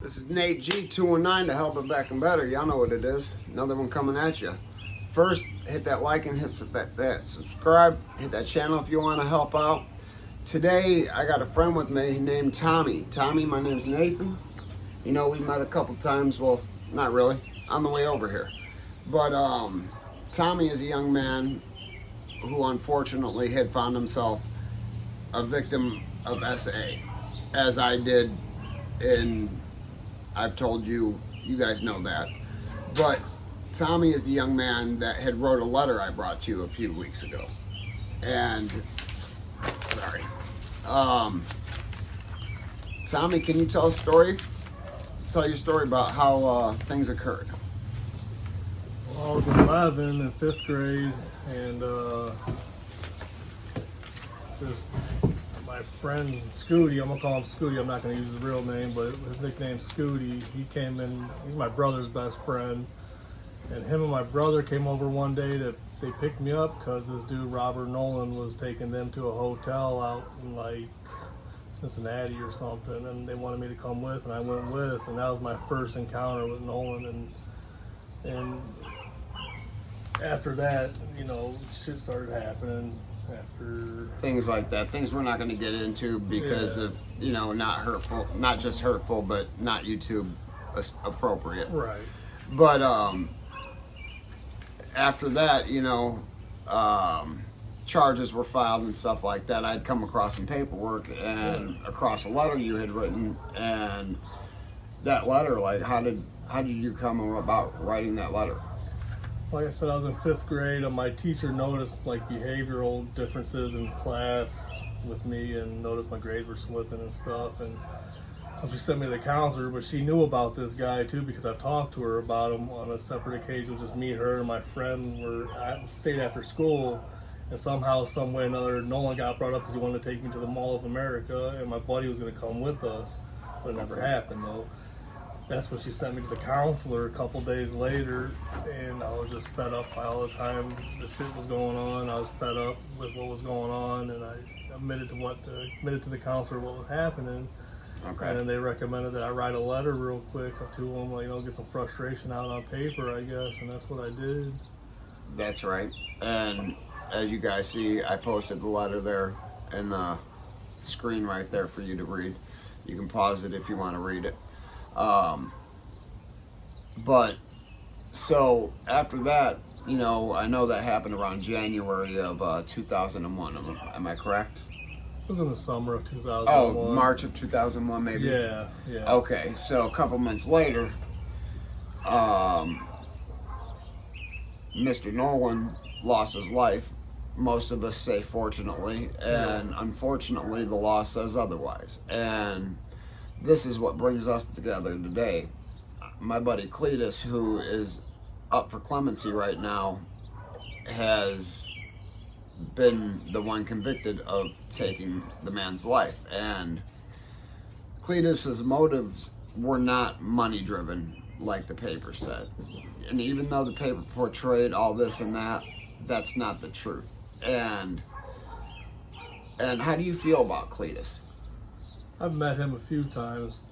This is Nate G219 to help it back and better. Y'all know what it is. Another one coming at you. First, hit that like and hit that subscribe. Hit that channel if you want to help out. Today, I got a friend with me named Tommy. Tommy, my name's Nathan. You know, we met a couple times. Well, not really. On the way over here. But Tommy is a young man who unfortunately had found himself a victim of SA, as I did. And I've told you, you guys know that. But Tommy is the young man that had wrote a letter I brought to you a few weeks ago. And, sorry. Tommy, can you tell a story? Tell your story about how things occurred. Well, I was 11 in 5th grade, and just my friend Scooty, I'm gonna call him Scooty, I'm not gonna use his real name, but his nickname's Scooty. He came in, he's my brother's best friend, and him and my brother came over one day they picked me up because this dude Robert Nolan was taking them to a hotel out in like Cincinnati or something, and they wanted me to come with, and I went with, and that was my first encounter with Nolan, and after that, you know, shit started happening. After things like that, things we're not going to get into because of, you know, not hurtful, not just hurtful, but not YouTube appropriate. Right. But after that, you know, charges were filed and stuff like that. I'd come across some paperwork and across a letter you had written, and that letter, like, how did you come about writing that letter? Like I said, I was in 5th grade, and my teacher noticed like behavioral differences in class with me, and noticed my grades were slipping and stuff. And so she sent me to the counselor, but she knew about this guy too because I talked to her about him on a separate occasion. Just me, her, and my friend stayed after school, and somehow, some way or another, Nolan got brought up because he wanted to take me to the Mall of America, and my buddy was going to come with us, but it never happened though. That's when she sent me to the counselor a couple days later, and I was just fed up by all the time the shit was going on. I was fed up with what was going on, and I admitted to the counselor what was happening. Okay. And then they recommended that I write a letter real quick to them, like, you know, get some frustration out on paper, I guess, and that's what I did. That's right. And as you guys see, I posted the letter there in the screen right there for you to read. You can pause it if you want to read it. But so after that, you know, I know that happened around January of 2001. Am I correct? It was in the summer of 2001. Oh, March of 2001, maybe. Yeah. Okay, so a couple months later, Mr. Nolan lost his life. Most of us say fortunately, and unfortunately, the law says otherwise. And this is what brings us together today. My buddy Cleatus, who is up for clemency right now, has been the one convicted of taking the man's life. And Cleatus's motives were not money driven like the paper said. And even though the paper portrayed all this and that, that's not the truth. And how do you feel about Cleatus? I've met him a few times,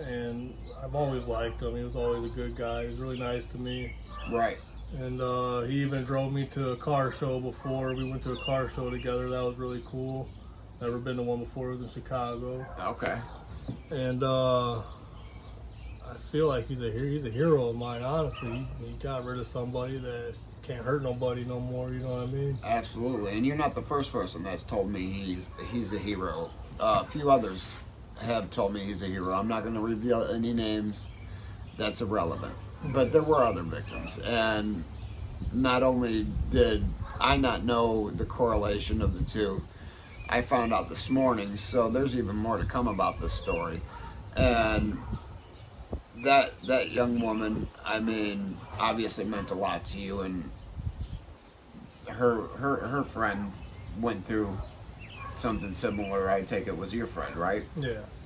and I've always liked him. He was always a good guy. He was really nice to me. Right. And he even drove me to a car show before. We went to a car show together. That was really cool. Never been to one before. It was in Chicago. Okay. And I feel like he's a hero of mine, honestly. He got rid of somebody that can't hurt nobody no more, you know what I mean? Absolutely. And you're not the first person that's told me he's a hero. A few others have told me he's a hero. I'm not going to reveal any names. That's irrelevant. But there were other victims. And not only did I not know the correlation of the two, I found out this morning, so there's even more to come about this story. And that young woman, I mean, obviously meant a lot to you, and her friend went through something similar. I take it was your friend, right?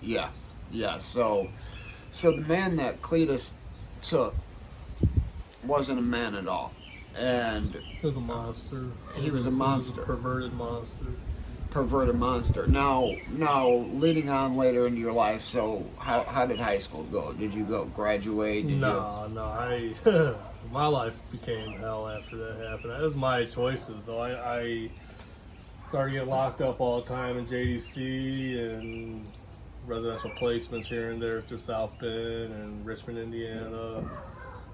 Yeah. So the man that Cleatus took wasn't a man at all, and he was a monster. He was a monster, a perverted monster. perverted monster. Now, leading on later into your life. So, how did high school go? Did you go graduate? No. My life became hell after that happened. It was my choices, though. I started getting locked up all the time in JDC and residential placements here and there through South Bend and Richmond, Indiana.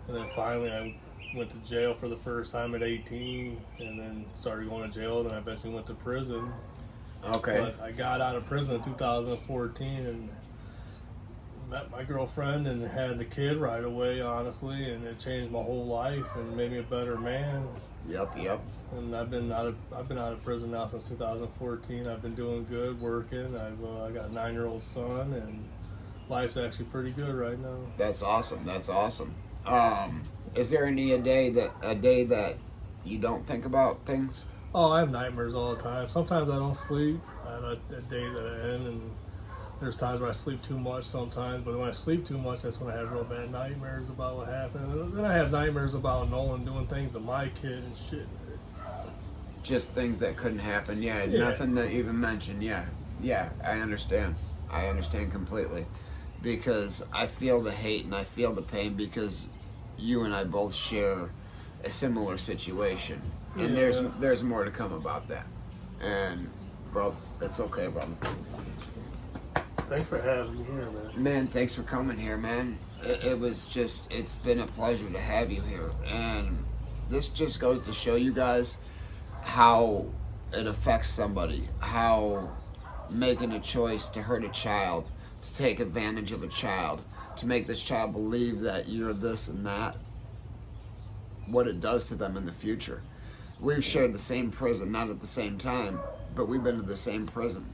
And then finally I went to jail for the first time at 18 and then started going to jail. Then I eventually went to prison. Okay. But I got out of prison in 2014 and met my girlfriend and had a kid right away, honestly, and it changed my whole life and made me a better man. Yep. And I've been out of prison now since 2014. I've been doing good, working. I got a 9-year-old son, and life's actually pretty good right now. That's awesome. Is there a day that you don't think about things? Oh, I have nightmares all the time. Sometimes I don't sleep. I have a day that I end, and there's times where I sleep too much sometimes. But when I sleep too much, that's when I have real bad nightmares about what happened. And then I have nightmares about Nolan doing things to my kid and shit. Just things that couldn't happen. Yeah. Nothing to even mention. Yeah. I understand completely, because I feel the hate and I feel the pain, because you and I both share a similar situation. And there's more to come about that. And bro, that's okay, brother. Thanks for having me here, man. Man, thanks for coming here, man. It's been a pleasure to have you here. And this just goes to show you guys how it affects somebody, how making a choice to hurt a child, to take advantage of a child, to make this child believe that you're this and that, what it does to them in the future. We've shared the same prison, not at the same time, but we've been to the same prison.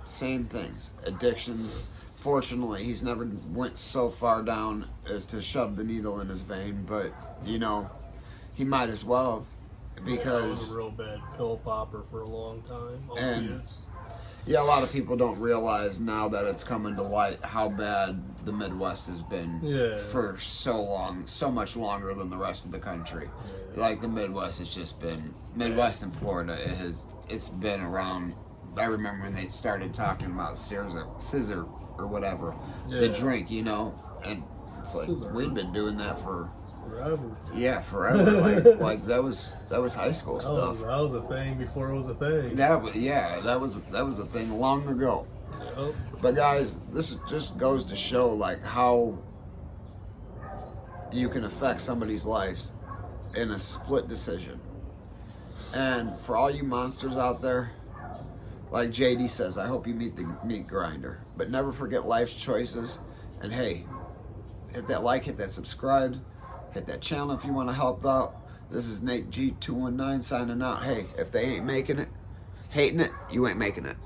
Same things, addictions. Fortunately, he's never went so far down as to shove the needle in his vein, but he might as well, because I was a real bad pill popper for a long time. A lot of people don't realize now that it's coming to light how bad the Midwest has been for so long, so much longer than the rest of the country. Yeah. Like the Midwest has just been, Midwest and Florida, it's been around. I remember when they started talking about scissor or whatever, the drink, and it's like we've been doing that for forever. Yeah, forever. like that was high school stuff. That was a thing before it was a thing. That was a thing long ago. Yep. But guys, this just goes to show like how you can affect somebody's lives in a split decision. And for all you monsters out there, like JD says, I hope you meet the meat grinder. But never forget life's choices. And hey, hit that like, hit that subscribe, hit that channel if you want to help out. This is Nate G219 signing out. Hey, if they ain't making it, hating it, you ain't making it.